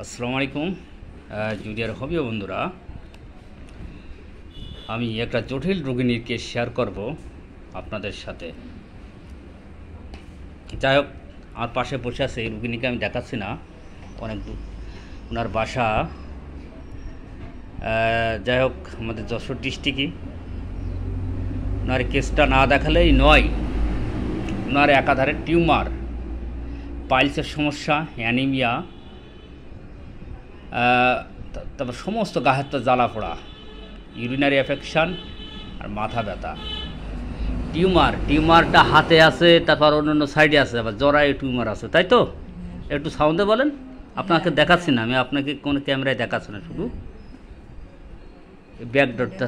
আসসালামু আলাইকুম জুনিয়র হবিও বন্ধুরা, আমি একটা জটিল রোগিণীর কেস শেয়ার করব আপনাদের সাথে। যাই হোক, আমার পাশে বসে আছে এই রোগিণীকে আমি দেখাচ্ছি না, অনেক দূর ওনার বাসা। যাই হোক, আমাদের যশোর ডিস্ট্রিক্টই। ওনার কেসটা না দেখালেই নয়। ওনার একাধারে টিউমার, পাইলসের সমস্যা, অ্যানিমিয়া, তারপর সমস্ত গা হাত পা জ্বালা পোড়া, ইউরিনারি অ্যাফেকশান আর মাথা ব্যথা। টিউমারটা হাতে আছে, তারপর অন্য সাইডে আছে, আবার জরায়ু টিউমার আছে, তাই তো? একটু সাউন্ডে বলেন। আপনাকে দেখাচ্ছি না আমি, আপনাকে কোনো ক্যামেরায় দেখাচ্ছি না, শুধু ব্যাকডোরটা।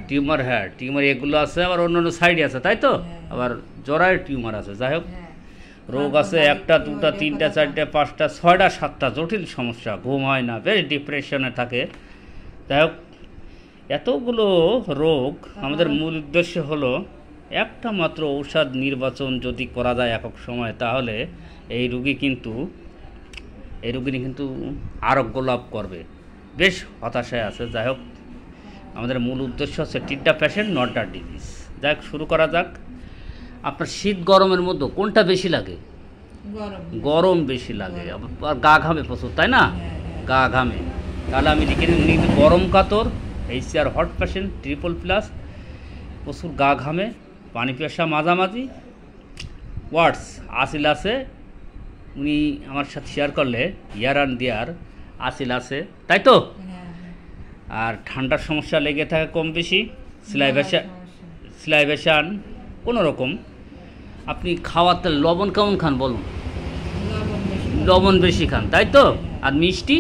টিউমার এগুলো আছে, আবার অন্য সাইডে আছে, তাই তো? আবার জরায়ু টিউমার আছে। যাই হোক, রোগ আছে একটা, দুটা, তিনটা, চারটে, পাঁচটা, ছয়টা, সাতটা, জটিল সমস্যা, ঘুম হয় না, বেশ ডিপ্রেশনে থাকে। যাই হোক, এতগুলো রোগ, আমাদের মূল উদ্দেশ্য হলো একটা মাত্র ঔষধ নির্বাচন যদি করা যায় একক সময়, তাহলে এই রোগী কিন্তু আরোগ্য লাভ করবে। বেশ হতাশায় আছে। যাই হোক, আমাদের মূল উদ্দেশ্য হচ্ছে treat the patient, not the disease. যাই হোক, শুরু করা যাক। আপনার শীত গরমের মধ্যে কোনটা বেশি লাগে? গরম বেশি লাগে, আর গা ঘামে প্রচুর, তাই না? গা ঘামে। তাহলে আমি লিখে নিই গরম কাতর, HCR হট পেশেন্ট, 3++, প্রচুর গা ঘামে, পানি পিয়াসা মাঝামাঝি। ওয়ার্ডস আসিল আছে, উনি আমার সাথে শেয়ার করলে ইয়ার অ্যান্ড দেয়ার আসিল আছে, তাই তো? আর ঠান্ডার সমস্যা লেগে থাকে কম বেশি, স্লাইভেশন কোনো রকম। আপনি খাওয়াতে লবণ কেমন খান বলুন? লবণ বেশি খান, তাই তো? আর মিষ্টি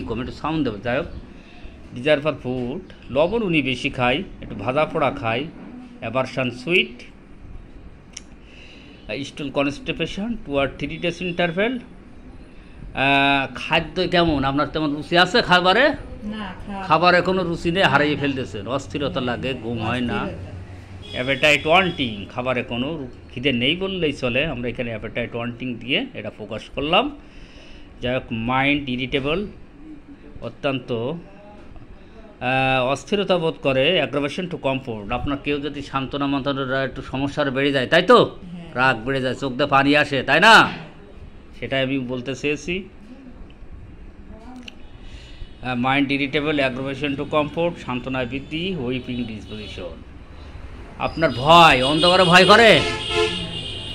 কম, একটু সাউন্ড দেবে। যাই হোক, ডিজায়ার ফর ফুড, লবণ উনি বেশি খায়, একটু ভাজা পোড়া খায়, aversion sweet, স্টুল constipation 2 or 3 days interval. খাদ্য কেমন আপনার? তেমন রুচি আছে খাবারে? খাবারে কোনো রুচি নেই, হারিয়ে ফেলতেছেন, অস্থিরতা লাগে, ঘুম হয় না, অ্যাপেটাইট ওয়ান্টিং, খাবারে কোনো খিদে নেই বললেই চলে। আমরা এখানে অ্যাপেটাইট ওয়ান্টিং দিয়ে এটা ফোকাস করলাম। যাই হোক, মাইন্ড ইরিটেবল, অত্যন্ত অস্থিরতা বোধ করে, অ্যাগ্রাভেশন টু কমফোর্ট। আপনার কেউ যদি সান্ত্বনা মন্ত্রণা একটু সমস্যার বেড়ে যায়, তাই তো? রাগ বেড়ে যায়, চোখ দিয়ে পানি আসে, তাই না? সেটাই আমি বলতে চেয়েছি। Mind irritable, aggravation to comfort, সান্ত্বনায় বৃদ্ধি, উইপিং ডিসপোজিশন। আপনার ভয়, অন্ধকারে ভয় করে,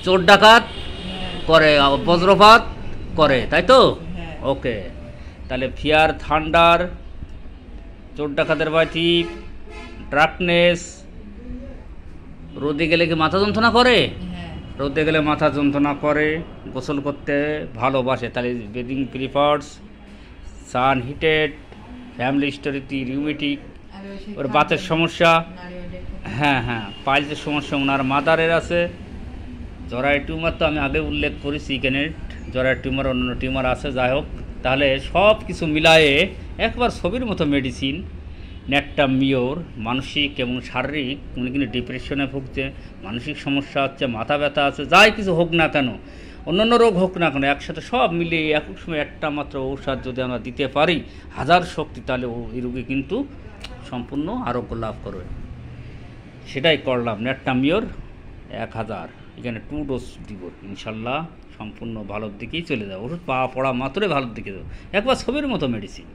চোর ডাকাত করে, বজ্রপাত করে, তাই তো? ওকে, তাহলে ফিয়ার, থান্ডার, চোর ডাকাতের ভয়, থিপ, ডার্কনেস। রোদে গেলে কি মাথা যন্ত্রণা করে? রোদে গেলে মাথা যন্ত্রণা করে। গোসল করতে ভালোবাসে, তাহলে বেদিং প্রিফার্স। সান হিটেড, ফ্যামিলি হিস্টোরিটি, রিউমেটিক, ওর বাতের সমস্যা, পাইলসের সমস্যা ওনার মাদারের আছে। জরায়ু টিউমার তো আমি আগে উল্লেখ করেছি, এখানে জরায়ু টিউমার, অন্য টিউমার আছে। যাই হোক, তাহলে সব কিছু মিলায়ে একবার ছবির মতো মেডিসিন। নেটটা মিওর, মানসিক এবং শারীরিক, উনি কিন্তু ডিপ্রেশনে ভুগছে, মানসিক সমস্যা হচ্ছে, মাথা ব্যথা আছে। যাই কিছু হোক না কেন, অন্যান্য রোগ হোক না কেন, একসাথে সব মিলিয়ে একক সময় একটা মাত্র ঔষধ যদি আমরা দিতে পারি, হাজার শক্তি, তাহলে এই রোগী কিন্তু সম্পূর্ণ আরোগ্য লাভ করবে। সেটাই করলাম। নেটটা মিওর 1000, এখানে 2 ডোজ দিব, ইনশাল্লাহ সম্পূর্ণ ভালোর দিকেই চলে যাবে। ওষুধ পড়া মাত্রই ভালোর দিকে যাবে, একবার ছবির মতো মেডিসিন।